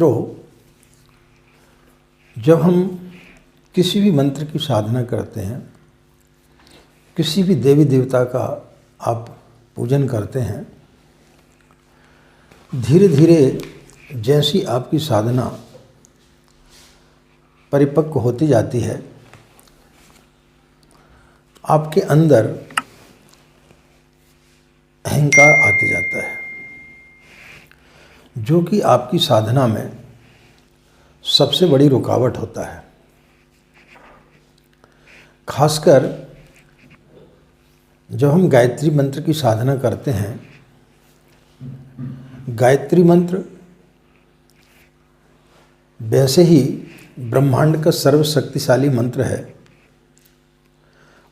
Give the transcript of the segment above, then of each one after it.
मित्रों, जब हम किसी भी मंत्र की साधना करते हैं, किसी भी देवी देवता का आप पूजन करते हैं, धीरे धीरे जैसी आपकी साधना परिपक्व होती जाती है, आपके अंदर अहंकार आते जाता है, जो कि आपकी साधना में सबसे बड़ी रुकावट होता है। खासकर जब हम गायत्री मंत्र की साधना करते हैं, गायत्री मंत्र वैसे ही ब्रह्मांड का सर्वशक्तिशाली मंत्र है,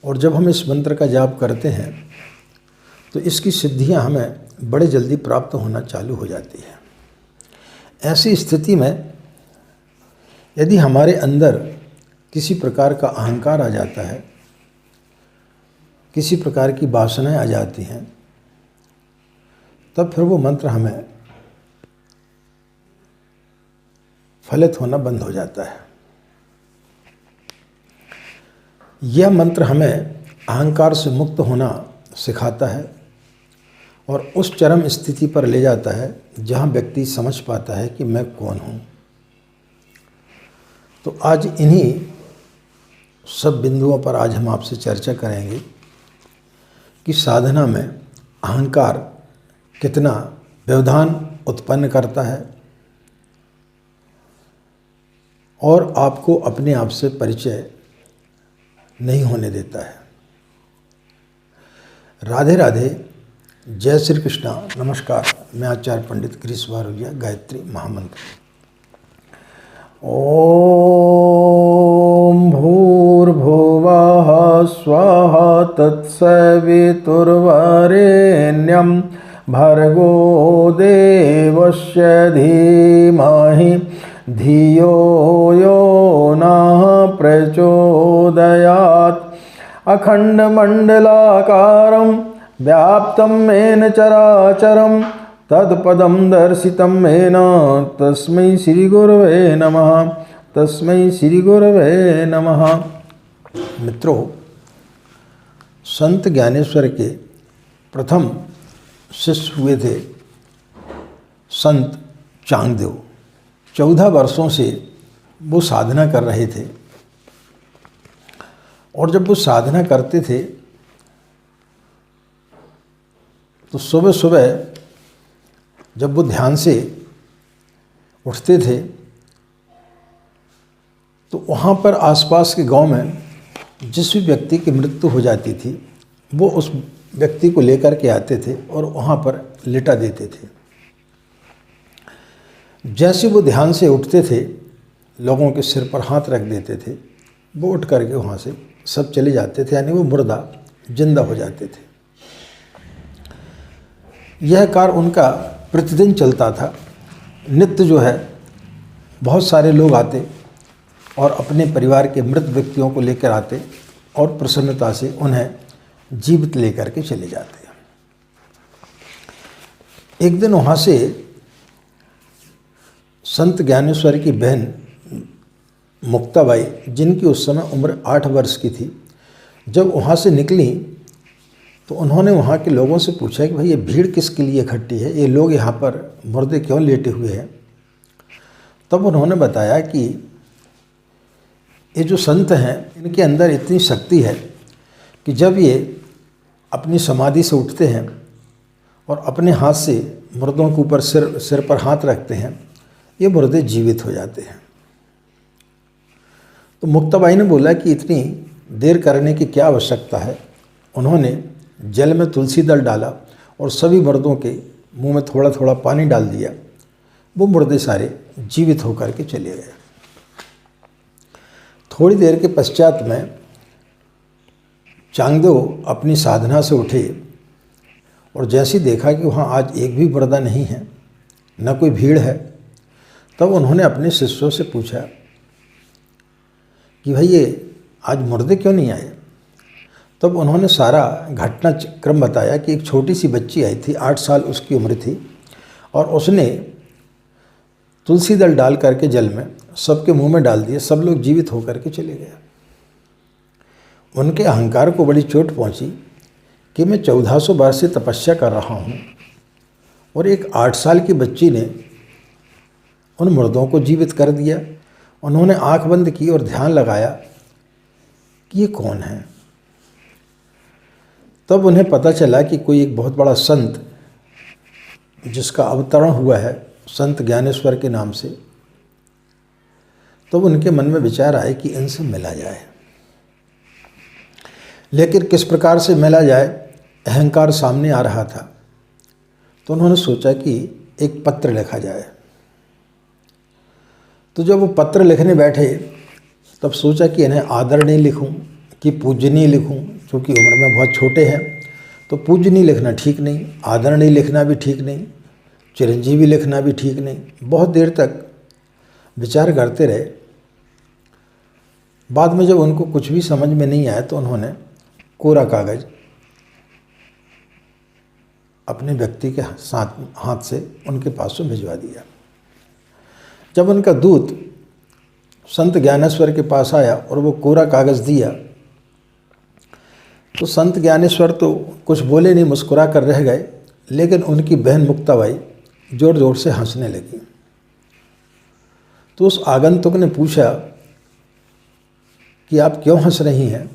और जब हम इस मंत्र का जाप करते हैं तो इसकी सिद्धियां हमें बड़े जल्दी प्राप्त होना चालू हो जाती है। ऐसी स्थिति में यदि हमारे अंदर किसी प्रकार का अहंकार आ जाता है, किसी प्रकार की वासनाएं आ जाती हैं, तब फिर वो मंत्र हमें फलित होना बंद हो जाता है। यह मंत्र हमें अहंकार से मुक्त होना सिखाता है और उस चरम स्थिति पर ले जाता है जहाँ व्यक्ति समझ पाता है कि मैं कौन हूँ। तो आज इन्हीं सब बिंदुओं पर आज हम आपसे चर्चा करेंगे कि साधना में अहंकार कितना व्यवधान उत्पन्न करता है और आपको अपने आप से परिचय नहीं होने देता है। राधे राधे, जय श्री कृष्णा। नमस्कार, मैं आचार्य पंडित गिरीश बारोलिया। गायत्री महामंत्र। ओम भूर्भुवः स्वः तत्सवितुर्वरेण्यं भर्गो देवस्य धीमहि धियो यो नः प्रचोदयात्। अखण्डमण्डलाकारं व्याप्तं येन चराचरं तत्पदं दर्शितं येन तस्मै श्रीगुरवे नमः। तस्मै श्रीगुरवे नमः। मित्रों, संत ज्ञानेश्वर के प्रथम शिष्य हुए थे संत चांगदेव। 14 वर्षों से वो साधना कर रहे थे, और जब वो साधना करते थे तो सुबह सुबह जब वो ध्यान से उठते थे तो वहाँ पर आसपास के गांव में जिस भी व्यक्ति की मृत्यु हो जाती थी, वो उस व्यक्ति को लेकर के आते थे और वहाँ पर लिटा देते थे। जैसे वो ध्यान से उठते थे, लोगों के सिर पर हाथ रख देते थे, वो उठ करके वहाँ से सब चले जाते थे, यानी वो मुर्दा जिंदा हो जाते थे। यह कार्य उनका प्रतिदिन चलता था। नित्य जो है बहुत सारे लोग आते और अपने परिवार के मृत व्यक्तियों को लेकर आते और प्रसन्नता से उन्हें जीवित लेकर के चले जाते। एक दिन वहाँ से संत ज्ञानेश्वर की बहन मुक्ताबाई, जिनकी उस समय उम्र 8 वर्ष की थी, जब वहाँ से निकली तो उन्होंने वहाँ के लोगों से पूछा कि भाई ये भीड़ किसके लिए इकट्ठी है, ये लोग यहाँ पर मुर्दे क्यों लेटे हुए हैं। तब उन्होंने बताया कि ये जो संत हैं, इनके अंदर इतनी शक्ति है कि जब ये अपनी समाधि से उठते हैं और अपने हाथ से मुर्दों के ऊपर सिर पर हाथ रखते हैं, ये मुर्दे जीवित हो जाते हैं। तो मुक्ताबाई ने बोला कि इतनी देर करने की क्या आवश्यकता है। उन्होंने जल में तुलसी दल डाला और सभी मुर्दों के मुंह में थोड़ा थोड़ा पानी डाल दिया। वो मुर्दे सारे जीवित होकर के चले गए। थोड़ी देर के पश्चात में चांगदेव अपनी साधना से उठे और जैसे ही देखा कि वहाँ आज एक भी मुर्दा नहीं है, न कोई भीड़ है, तब उन्होंने अपने शिष्यों से पूछा कि भाई ये आज मुर्दे क्यों नहीं आए। तब उन्होंने सारा घटनाक्रम बताया कि एक छोटी सी बच्ची आई थी, 8 साल उसकी उम्र थी, और उसने तुलसी दल डाल करके जल में सबके मुंह में डाल दिए, सब लोग जीवित होकर के चले गए। उनके अहंकार को बड़ी चोट पहुंची कि मैं 1400 वर्ष से तपस्या कर रहा हूं और एक 8 साल की बच्ची ने उन मुर्दों को जीवित कर दिया। उन्होंने आंख बंद की और ध्यान लगाया कि ये कौन है। तब उन्हें पता चला कि कोई एक बहुत बड़ा संत जिसका अवतरण हुआ है संत ज्ञानेश्वर के नाम से। तब उनके मन में विचार आए कि इनसे मिला जाए, लेकिन किस प्रकार से मिला जाए, अहंकार सामने आ रहा था। तो उन्होंने सोचा कि एक पत्र लिखा जाए। तो जब वो पत्र लिखने बैठे तब सोचा कि इन्हें आदरणीय लिखूं कि पूजनीय लिखूं, क्योंकि उम्र में बहुत छोटे हैं। तो पूजनीय लिखना ठीक नहीं, आदरणीय लिखना भी ठीक नहीं, चिरंजीवी लिखना भी ठीक नहीं। बहुत देर तक विचार करते रहे। बाद में जब उनको कुछ भी समझ में नहीं आया तो उन्होंने कोरा कागज अपने व्यक्ति के हाथ से उनके पास से भिजवा दिया। जब उनका दूत संत ज्ञानेश्वर के पास आया और वो कोरा कागज दिया तो संत ज्ञानेश्वर तो कुछ बोले नहीं, मुस्कुरा कर रह गए। लेकिन उनकी बहन मुक्ताबाई जोर जोर से हंसने लगी। तो उस आगंतुक ने पूछा कि आप क्यों हंस रही हैं?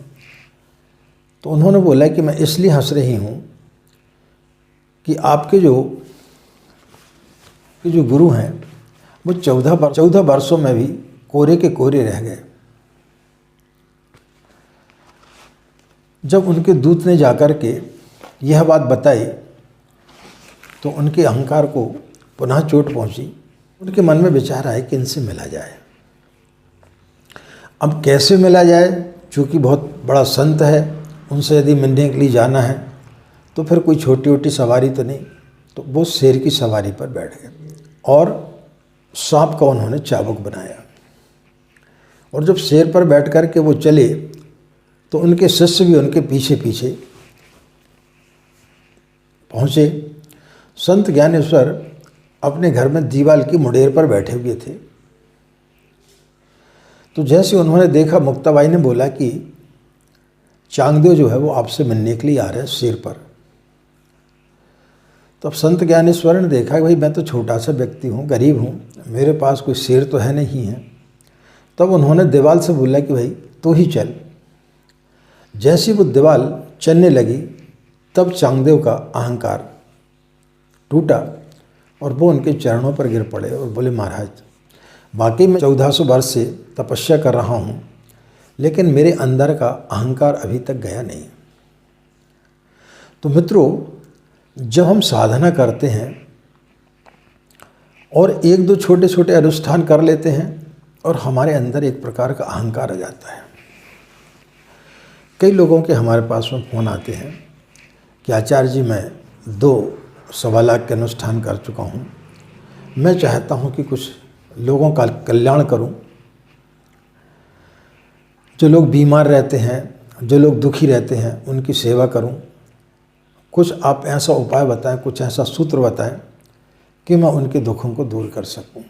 तो उन्होंने बोला कि मैं इसलिए हंस रही हूँ कि आपके जो गुरु हैं वो 14 वर्षों में भी कोरे के कोरे रह गए। जब उनके दूत ने जाकर के यह बात बताई तो उनके अहंकार को पुनः चोट पहुंची। उनके मन में विचार आए कि इनसे मिला जाए। अब कैसे मिला जाए? चूँकि बहुत बड़ा संत है, उनसे यदि मिलने के लिए जाना है तो फिर कोई छोटी छोटी सवारी तो नहीं। तो वो शेर की सवारी पर बैठ गए और सांप का उन्होंने चाबुक बनाया। और जब शेर पर बैठ कर के वो चले तो उनके शिष्य भी उनके पीछे पीछे पहुँचे। संत ज्ञानेश्वर अपने घर में दीवाल की मुडेर पर बैठे हुए थे। तो जैसे उन्होंने देखा, मुक्ताबाई ने बोला कि चांगदेव जो है वो आपसे मिलने के लिए आ रहे हैं शेर पर। तो अब संत ज्ञानेश्वर ने देखा कि भाई मैं तो छोटा सा व्यक्ति हूँ, गरीब हूँ, मेरे पास कोई शेर तो है नहीं है। तब उन्होंने दीवाल से बोला कि भाई तू ही चल। जैसी वो दीवाल चलने लगी तब चांगदेव का अहंकार टूटा और वो उनके चरणों पर गिर पड़े और बोले, महाराज वाकई मैं 1400 वर्ष से तपस्या कर रहा हूँ, लेकिन मेरे अंदर का अहंकार अभी तक गया नहीं। तो मित्रों, जब हम साधना करते हैं और एक दो छोटे छोटे अनुष्ठान कर लेते हैं और हमारे अंदर एक प्रकार का अहंकार आ जाता है। कई लोगों के हमारे पास में फ़ोन आते हैं कि आचार्य जी मैं 2 लाख के अनुष्ठान कर चुका हूँ, मैं चाहता हूँ कि कुछ लोगों का कल्याण करूं। जो लोग बीमार रहते हैं, जो लोग दुखी रहते हैं, उनकी सेवा करूं। कुछ आप ऐसा उपाय बताएं, कुछ ऐसा सूत्र बताएं कि मैं उनके दुखों को दूर कर सकूं।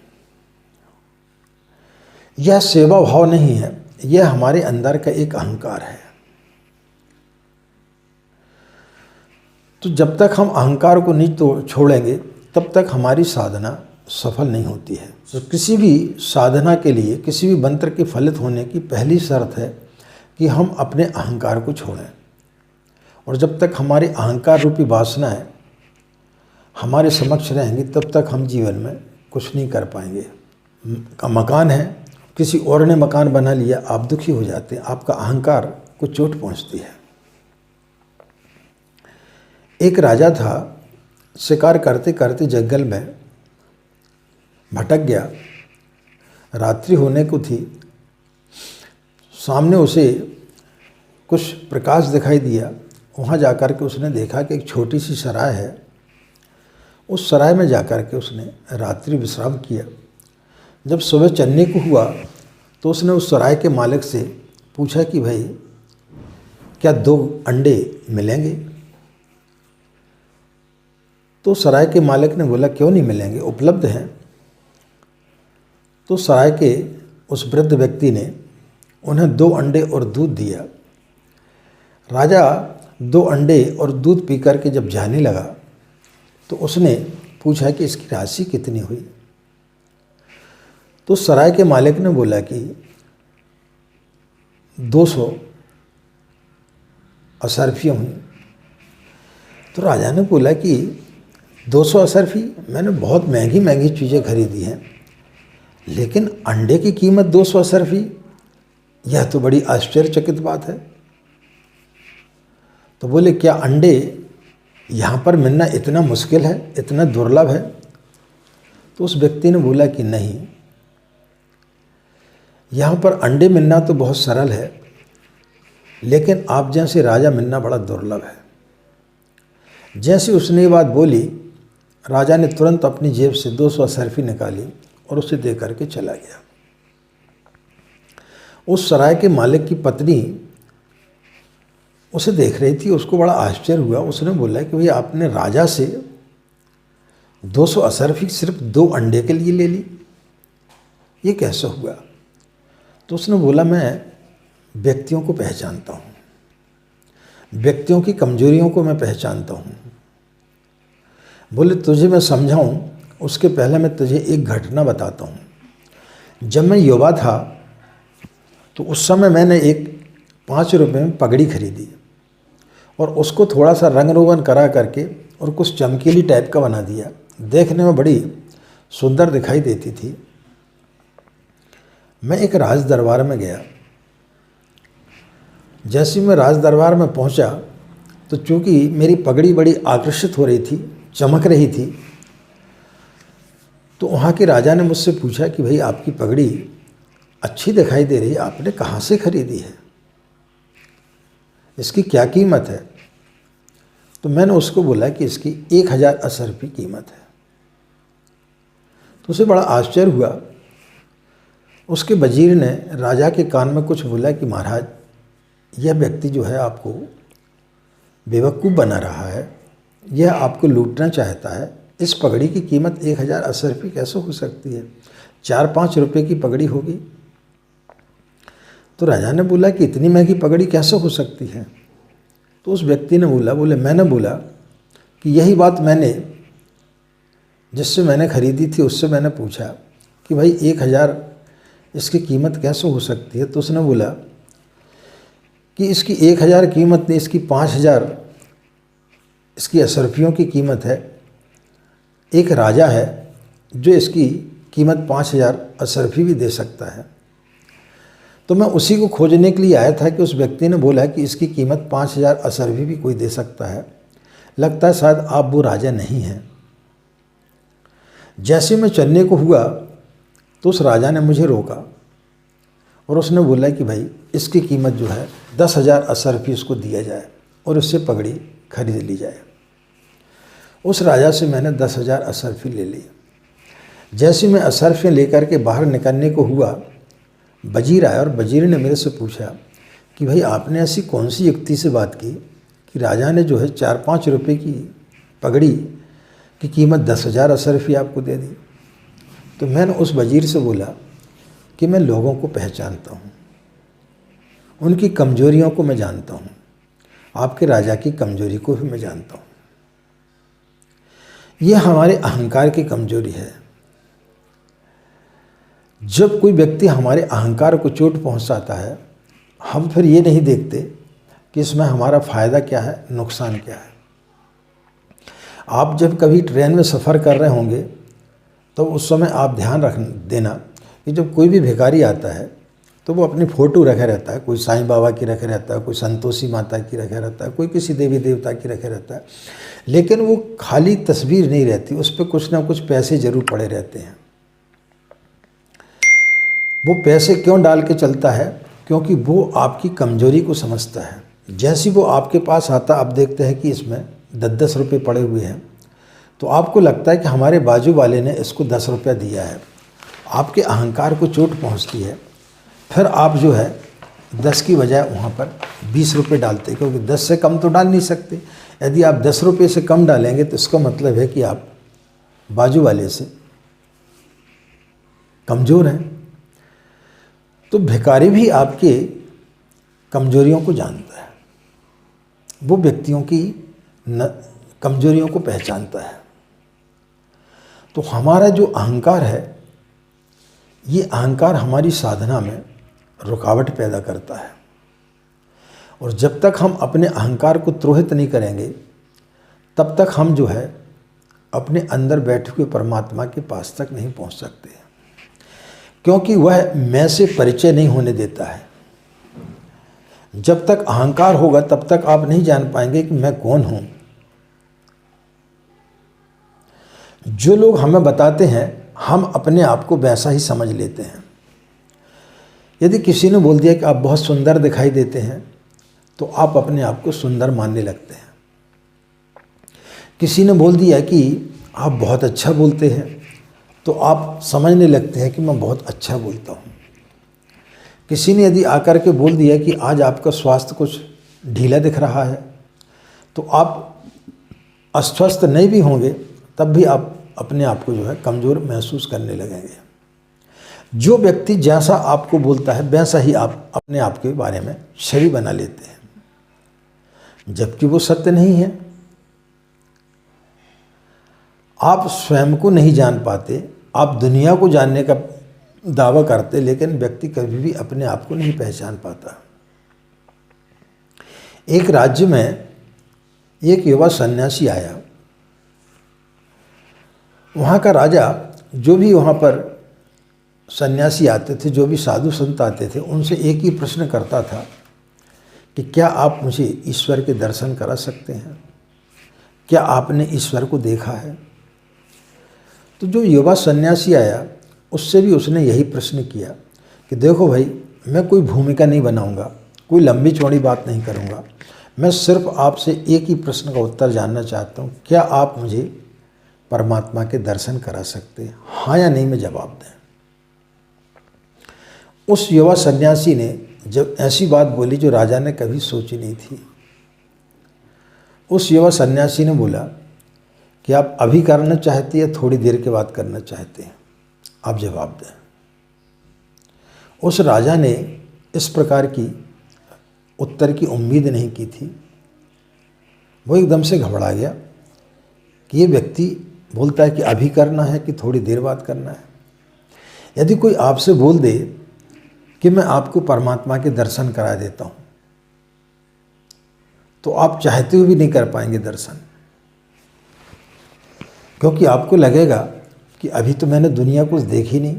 यह सेवा भाव नहीं है, यह हमारे अंदर का एक अहंकार है। तो जब तक हम अहंकार को नहीं तो छोड़ेंगे तब तक हमारी साधना सफल नहीं होती है। तो किसी भी साधना के लिए, किसी भी मंत्र के फलित होने की पहली शर्त है कि हम अपने अहंकार को छोड़ें। और जब तक हमारी अहंकार रूपी वासनाएं हमारे समक्ष रहेंगी तब तक हम जीवन में कुछ नहीं कर पाएंगे। मकान है, किसी और ने मकान बना लिया, आप दुखी हो जाते हैं, आपका अहंकार को चोट पहुंचती है। एक राजा था, शिकार करते करते जंगल में भटक गया। रात्रि होने को थी, सामने उसे कुछ प्रकाश दिखाई दिया। वहाँ जाकर के उसने देखा कि एक छोटी सी सराय है। उस सराय में जाकर के उसने रात्रि विश्राम किया। जब सुबह चलने को हुआ तो उसने उस सराय के मालिक से पूछा कि भाई क्या 2 अंडे मिलेंगे? तो सराय के मालिक ने बोला, क्यों नहीं मिलेंगे, उपलब्ध हैं। तो सराय के उस वृद्ध व्यक्ति ने उन्हें 2 अंडे और दूध दिया। राजा 2 अंडे और दूध पी करके जब जाने लगा तो उसने पूछा कि इसकी राशि कितनी हुई। तो सराय के मालिक ने बोला कि 200 असरफियाँ हुई। तो राजा ने बोला कि 200 असरफी, मैंने बहुत महंगी महंगी चीज़ें खरीदी हैं, लेकिन अंडे की कीमत 200 असरफी, यह तो बड़ी आश्चर्यचकित बात है। तो बोले क्या अंडे यहाँ पर मिलना इतना मुश्किल है, इतना दुर्लभ है? तो उस व्यक्ति ने बोला कि नहीं, यहाँ पर अंडे मिलना तो बहुत सरल है, लेकिन आप जैसे राजा मिलना बड़ा दुर्लभ है। जैसे उसने ये बात बोली, राजा ने तुरंत अपनी जेब से 200 असरफी निकाली और उसे दे करके चला गया। उस सराय के मालिक की पत्नी उसे देख रही थी, उसको बड़ा आश्चर्य हुआ। उसने बोला कि भाई आपने राजा से 200 असरफी सिर्फ 2 अंडे के लिए ले ली, ये कैसे हुआ? तो उसने बोला मैं व्यक्तियों को पहचानता हूँ, व्यक्तियों की कमजोरियों को मैं पहचानता हूँ। बोले तुझे मैं समझाऊँ उसके पहले मैं तुझे एक घटना बताता हूँ। जब मैं युवा था तो उस समय मैंने एक 5 रुपये में पगड़ी खरीदी और उसको थोड़ा सा रंग रोगन करा करके और कुछ चमकीली टाइप का बना दिया। देखने में बड़ी सुंदर दिखाई देती थी। मैं एक राज दरबार में गया। जैसे मैं राज दरबार में पहुंचा तो चूँकि मेरी पगड़ी बड़ी आकर्षित हो रही थी, चमक रही थी, तो वहाँ के राजा ने मुझसे पूछा कि भाई आपकी पगड़ी अच्छी दिखाई दे रही है, आपने कहाँ से खरीदी है, इसकी क्या कीमत है? तो मैंने उसको बोला कि इसकी 1000 असरफी कीमत है। तो उसे बड़ा आश्चर्य हुआ। उसके वजीर ने राजा के कान में कुछ बोला कि महाराज, यह व्यक्ति जो है आपको बेवकूफ़ बना रहा है, यह आपको लूटना चाहता है। इस पगड़ी की कीमत 1000 असरफी कैसे हो सकती है? 4-5 रुपये की पगड़ी होगी। तो राजा ने बोला कि इतनी महंगी पगड़ी कैसे हो सकती है? तो उस व्यक्ति ने मैंने बोला कि यही बात मैंने जिससे मैंने खरीदी थी उससे मैंने पूछा कि भाई 1000 इसकी कीमत कैसे हो सकती है? तो उसने बोला कि इसकी 1000 कीमत नहीं, इसकी 5000 इसकी असरफियों की कीमत है। एक राजा है जो इसकी कीमत 5000 असरफी भी दे सकता है। तो मैं उसी को खोजने के लिए आया था कि उस व्यक्ति ने बोला कि इसकी कीमत 5000 असरफी भी कोई दे सकता है। लगता है शायद आप वो राजा नहीं हैं। जैसे मैं चलने को हुआ तो उस राजा ने मुझे रोका और उसने बोला कि भाई इसकी कीमत जो है 10,000 असरफी उसको दिया जाए और उससे पगड़ी खरीद ली जाए। उस राजा से मैंने 10,000 असरफी ले ली। जैसे मैं असरफियाँ लेकर के बाहर निकलने को हुआ, वजीर आया और वजीर ने मेरे से पूछा कि भाई आपने ऐसी कौन सी युक्ति से बात की कि राजा ने जो है 4-5 रुपये की पगड़ी की कीमत 10,000 असरफी आपको दे दी? तो मैंने उस वजीर से बोला कि मैं लोगों को पहचानता हूँ, उनकी कमजोरियों को मैं जानता हूँ, आपके राजा की कमजोरी को भी मैं जानता हूँ। यह हमारे अहंकार की कमजोरी है। जब कोई व्यक्ति हमारे अहंकार को चोट पहुंचाता है, हम फिर ये नहीं देखते कि इसमें हमारा फ़ायदा क्या है, नुकसान क्या है। आप जब कभी ट्रेन में सफ़र कर रहे होंगे तो उस समय आप ध्यान रख देना कि जब कोई भी भिखारी आता है तो वो अपनी फ़ोटो रखे रहता है। कोई साईं बाबा की रखे रहता है, कोई संतोषी माता की रखे रहता है, कोई किसी देवी देवता की रखे रहता है, लेकिन वो खाली तस्वीर नहीं रहती, उस पर कुछ ना कुछ पैसे ज़रूर पड़े रहते हैं। वो पैसे क्यों डाल के चलता है? क्योंकि वो आपकी कमजोरी को समझता है। जैसे वो आपके पास आता, आप देखते हैं कि इसमें 10-10 रुपये पड़े हुए हैं, तो आपको लगता है कि हमारे बाजू वाले ने इसको 10 रुपया दिया है। आपके अहंकार को चोट पहुंचती है। फिर आप जो है 10 की बजाय वहाँ पर 20 रुपये डालते, क्योंकि 10 से कम तो डाल नहीं सकते। यदि आप 10 रुपये से कम डालेंगे तो इसका मतलब है कि आप बाजू वाले से कमज़ोर हैं। तो भिखारी भी आपके कमजोरियों को जानता है, वो व्यक्तियों की कमजोरियों को पहचानता है। तो हमारा जो अहंकार है, ये अहंकार हमारी साधना में रुकावट पैदा करता है। और जब तक हम अपने अहंकार को त्रोहित नहीं करेंगे, तब तक हम जो है अपने अंदर बैठे हुए परमात्मा के पास तक नहीं पहुंच सकते, क्योंकि वह मैं से परिचय नहीं होने देता है। जब तक अहंकार होगा तब तक आप नहीं जान पाएंगे कि मैं कौन हूं। जो लोग हमें बताते हैं, हम अपने आप को वैसा ही समझ लेते हैं। यदि किसी ने बोल दिया कि आप बहुत सुंदर दिखाई देते हैं, तो आप अपने आप को सुंदर मानने लगते हैं। किसी ने बोल दिया कि आप बहुत अच्छा बोलते हैं, तो आप समझने लगते हैं कि मैं बहुत अच्छा बोलता हूँ। किसी ने यदि आकर के बोल दिया कि आज आपका स्वास्थ्य कुछ ढीला दिख रहा है, तो आप अस्वस्थ नहीं भी होंगे तब भी आप अपने आप को जो है कमज़ोर महसूस करने लगेंगे। जो व्यक्ति जैसा आपको बोलता है वैसा ही आप अपने आप के बारे में छवि बना लेते हैं, जबकि वो सत्य नहीं है। आप स्वयं को नहीं जान पाते, आप दुनिया को जानने का दावा करते, लेकिन व्यक्ति कभी भी अपने आप को नहीं पहचान पाता। एक राज्य में एक युवा सन्यासी आया। वहाँ का राजा जो भी वहाँ पर सन्यासी आते थे, जो भी साधु संत आते थे, उनसे एक ही प्रश्न करता था कि क्या आप मुझे ईश्वर के दर्शन करा सकते हैं? क्या आपने ईश्वर को देखा है? तो जो युवा सन्यासी आया, उससे भी उसने यही प्रश्न किया कि देखो भाई, मैं कोई भूमिका नहीं बनाऊंगा, कोई लंबी चौड़ी बात नहीं करूंगा, मैं सिर्फ आपसे एक ही प्रश्न का उत्तर जानना चाहता हूं, क्या आप मुझे परमात्मा के दर्शन करा सकते हैं? हाँ या नहीं में जवाब दें। उस युवा सन्यासी ने जब ऐसी बात बोली जो राजा ने कभी सोची नहीं थी, उस युवा सन्यासी ने बोला कि आप अभी करना चाहते हैं या थोड़ी देर के बाद करना चाहते हैं? आप जवाब दें। उस राजा ने इस प्रकार की उत्तर की उम्मीद नहीं की थी। वो एकदम से घबरा गया कि ये व्यक्ति बोलता है कि अभी करना है कि थोड़ी देर बाद करना है। यदि कोई आपसे बोल दे कि मैं आपको परमात्मा के दर्शन करा देता हूँ, तो आप चाहते हुए भी नहीं कर पाएंगे दर्शन, क्योंकि आपको लगेगा कि अभी तो मैंने दुनिया कुछ देखी नहीं,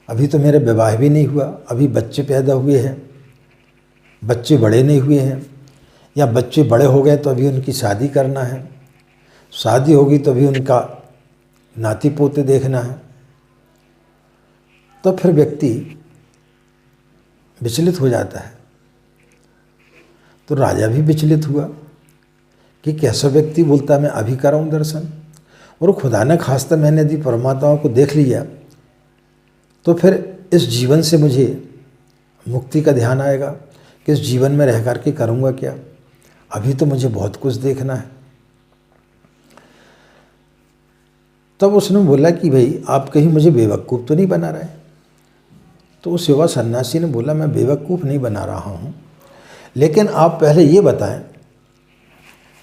अभी तो मेरा विवाह भी नहीं हुआ, अभी बच्चे पैदा हुए हैं, बच्चे बड़े नहीं हुए हैं, या बच्चे बड़े हो गए तो अभी उनकी शादी करना है, शादी होगी तो अभी उनका नाती पोते देखना है। तो फिर व्यक्ति विचलित हो जाता है। तो राजा भी विचलित हुआ कि कैसा व्यक्ति बोलता है मैं अभी कराऊं दर्शन, और खुदा न खास्ता मैंने यदि परमात्मा को देख लिया तो फिर इस जीवन से मुझे मुक्ति का ध्यान आएगा कि इस जीवन में रह कर के करूँगा क्या, अभी तो मुझे बहुत कुछ देखना है। तब उसने बोला कि भाई आप कहीं मुझे बेवकूफ़ तो नहीं बना रहे? तो उस युवा सन्यासी ने बोला मैं बेवकूफ़ नहीं बना रहा हूँ, लेकिन आप पहले ये बताएं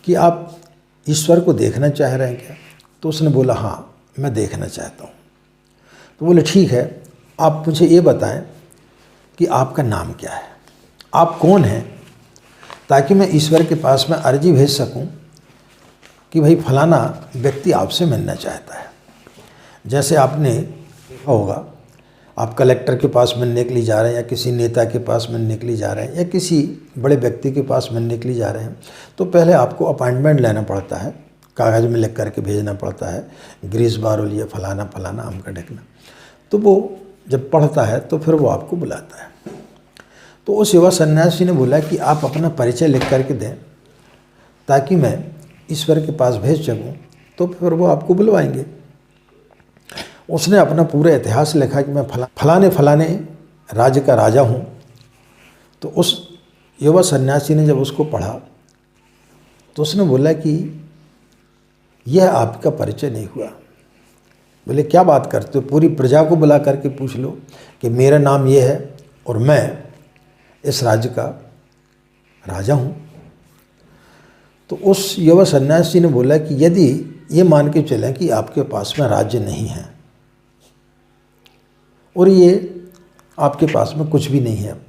कि आप ईश्वर को देखना चाह रहे हैं क्या? तो उसने बोला हाँ, मैं देखना चाहता हूँ। तो बोले ठीक है, आप मुझे ये बताएं कि आपका नाम क्या है, आप कौन हैं, ताकि मैं ईश्वर के पास में अर्जी भेज सकूं कि भाई फलाना व्यक्ति आपसे मिलना चाहता है। जैसे आपने देखा होगा, आप कलेक्टर के पास मिलने के लिए जा रहे हैं, या किसी नेता के पास मिलने के लिए जा रहे हैं, या किसी बड़े व्यक्ति के पास मिलने के लिए जा रहे हैं, तो पहले आपको अपॉइंटमेंट लेना पड़ता है, कागज़ में लिख करके भेजना पड़ता है, ग्रीस बारोलिया फलाना फलाना आम ढकना। तो वो जब पढ़ता है तो फिर वो आपको बुलाता है। तो उस युवा सन्यासी ने बोला कि आप अपना परिचय लिख करके दें ताकि मैं ईश्वर के पास भेज सकूँ, तो फिर वो आपको बुलवाएंगे। उसने अपना पूरा इतिहास लिखा कि मैं फलाने फलाने राज्य का राजा हूँ। तो उस युवा सन्यासी ने जब उसको पढ़ा तो उसने बोला कि यह आपका परिचय नहीं हुआ। बोले क्या बात करते हो, पूरी प्रजा को बुला करके पूछ लो कि मेरा नाम ये है और मैं इस राज्य का राजा हूँ। तो उस युवा सन्यासी ने बोला कि यदि ये मान के चलें कि आपके पास में राज्य नहीं है और ये आपके पास में कुछ भी नहीं है,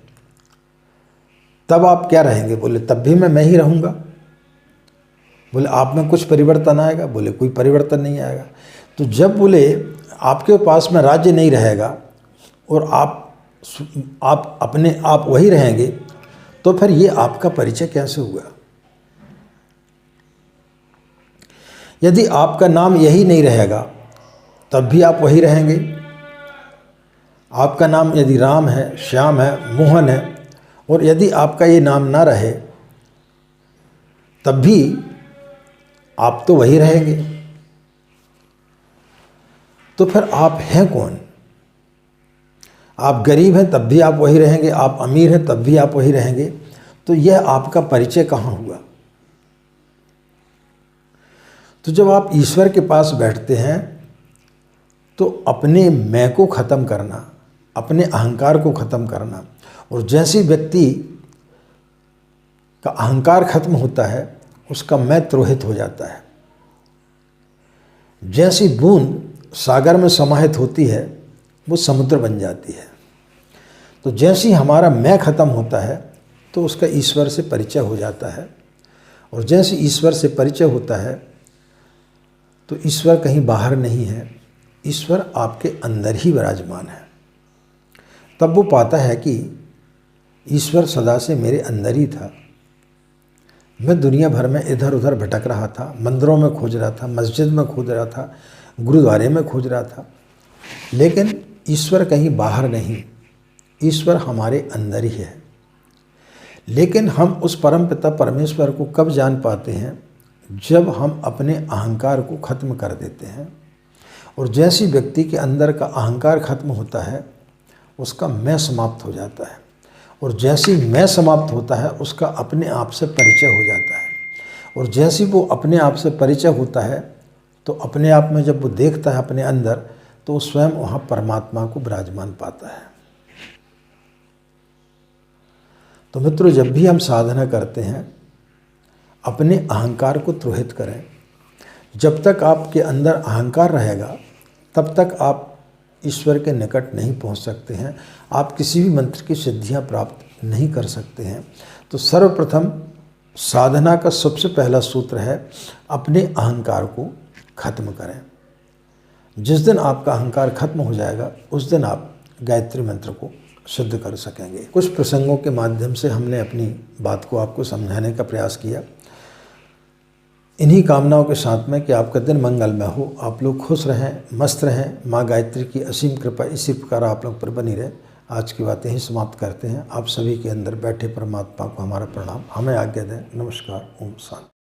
तब आप क्या रहेंगे? बोले तब भी मैं ही रहूँगा। बोले आप में कुछ परिवर्तन आएगा? बोले कोई परिवर्तन नहीं आएगा। तो जब बोले आपके पास में राज्य नहीं रहेगा और आप अपने आप वही रहेंगे, तो फिर ये आपका परिचय कैसे हुआ? यदि आपका नाम यही नहीं रहेगा तब भी आप वही रहेंगे। आपका नाम यदि राम है, श्याम है, मोहन है, और यदि आपका ये नाम ना रहे तब भी आप तो वही रहेंगे। तो फिर आप हैं कौन? आप गरीब हैं तब भी आप वही रहेंगे, आप अमीर हैं तब भी आप वही रहेंगे। तो यह आपका परिचय कहाँ हुआ? तो जब आप ईश्वर के पास बैठते हैं तो अपने मैं को ख़त्म करना, अपने अहंकार को ख़त्म करना, और जैसे व्यक्ति का अहंकार खत्म होता है उसका मैं तिरोहित हो जाता है। जैसी बूंद सागर में समाहित होती है वो समुद्र बन जाती है। तो जैसी हमारा मैं खत्म होता है तो उसका ईश्वर से परिचय हो जाता है, और जैसे ईश्वर से परिचय होता है तो ईश्वर कहीं बाहर नहीं है, ईश्वर आपके अंदर ही विराजमान है। तब वो पाता है कि ईश्वर सदा से मेरे अंदर ही था। मैं दुनिया भर में इधर उधर भटक रहा था, मंदिरों में खोज रहा था, मस्जिद में खोज रहा था, गुरुद्वारे में खोज रहा था, लेकिन ईश्वर कहीं बाहर नहीं, ईश्वर हमारे अंदर ही है। लेकिन हम उस परम पिता परमेश्वर को कब जान पाते हैं? जब हम अपने अहंकार को ख़त्म कर देते हैं। और जैसी व्यक्ति के अंदर का अहंकार खत्म होता है उसका मैं समाप्त हो जाता है, और जैसी मैं समाप्त होता है उसका अपने आप से परिचय हो जाता है। और जैसी वो अपने आप से परिचय होता है तो अपने आप में जब वो देखता है अपने अंदर, तो स्वयं वहाँ परमात्मा को विराजमान पाता है। तो मित्रों, जब भी हम साधना करते हैं अपने अहंकार को तिरोहित करें। जब तक आपके अंदर अहंकार रहेगा तब तक आप ईश्वर के निकट नहीं पहुंच सकते हैं, आप किसी भी मंत्र की सिद्धियां प्राप्त नहीं कर सकते हैं। तो सर्वप्रथम साधना का सबसे पहला सूत्र है अपने अहंकार को खत्म करें। जिस दिन आपका अहंकार खत्म हो जाएगा उस दिन आप गायत्री मंत्र को सिद्ध कर सकेंगे। कुछ प्रसंगों के माध्यम से हमने अपनी बात को आपको समझाने का प्रयास किया। इन्हीं कामनाओं के साथ में कि आपका दिन मंगलमय हो, आप लोग खुश रहें, मस्त रहें, माँ गायत्री की असीम कृपा इसी प्रकार आप लोग पर बनी रहे। आज की बातें ही समाप्त करते हैं। आप सभी के अंदर बैठे परमात्मा को हमारा प्रणाम, हमें आज्ञा दें। नमस्कार, ओम शांति।